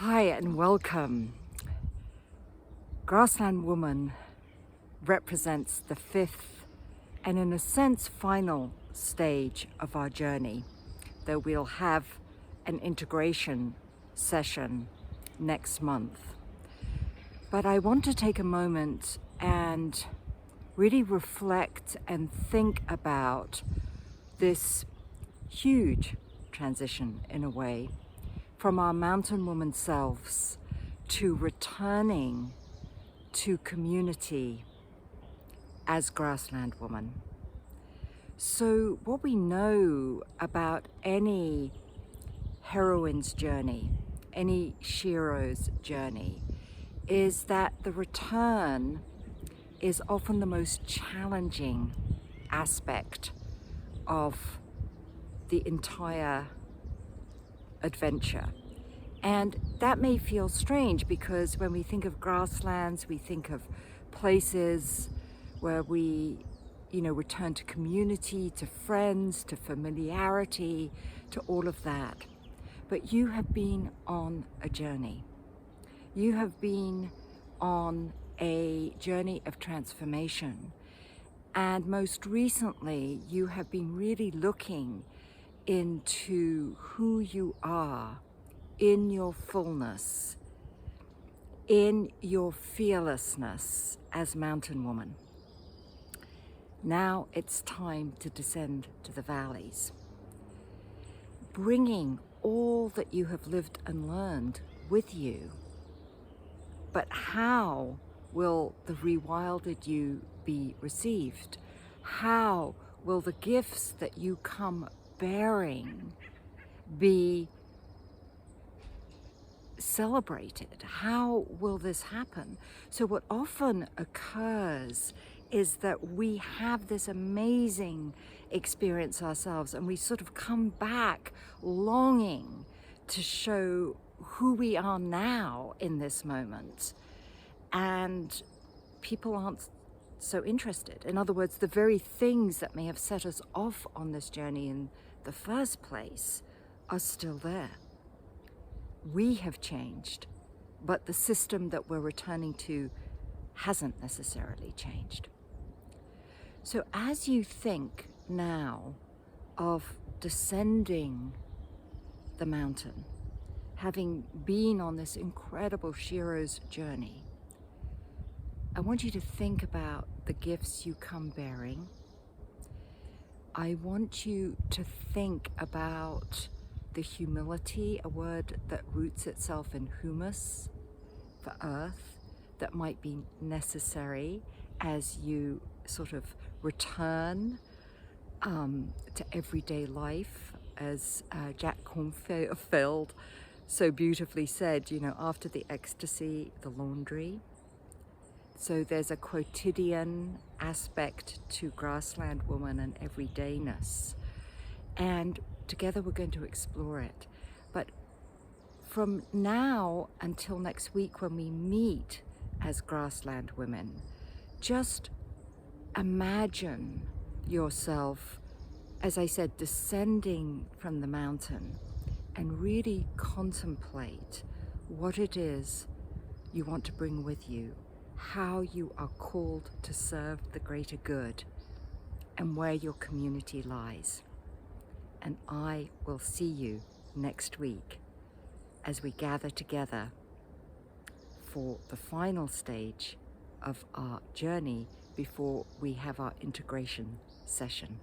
Hi and welcome. Grassland Woman represents the fifth and in a sense final stage of our journey, though we'll have an integration session next month. But I want to take a moment and really reflect and think about this huge transition in a way from our mountain woman selves to returning to community as Grassland Woman. So what we know about any heroine's journey, any shero's journey, is that the return is often the most challenging aspect of the entire adventure. And that may feel strange because when we think of grasslands, we think of places where we, return to community, to friends, to familiarity, to all of that. But you have been on a journey. You have been on a journey of transformation. And most recently, you have been really looking into who you are in your fullness, in your fearlessness as mountain woman. Now it's time to descend to the valleys, bringing all that you have lived and learned with you. But how will the rewilded you be received? How will the gifts that you come bearing be celebrated? How will this happen? So what often occurs is that we have this amazing experience ourselves and we sort of come back longing to show who we are now in this moment, and people aren't so interested. In other words, the very things that may have set us off on this journey in the first place are still there. We have changed, but the system that we're returning to hasn't necessarily changed. So as you think now of descending the mountain, having been on this incredible shero's journey, I want you to think about the gifts you come bearing. I want you to think about the humility, a word that roots itself in humus, for earth, that might be necessary as you sort of return to everyday life, as Jack Kornfield so beautifully said, after the ecstasy, the laundry. So there's a quotidian aspect to Grassland Woman and everydayness. And together we're going to explore it. But from now until next week when we meet as Grassland Women, just imagine yourself, as I said, descending from the mountain and really contemplate what it is you want to bring with you, how you are called to serve the greater good, and where your community lies. And I will see you next week as we gather together for the final stage of our journey before we have our integration session.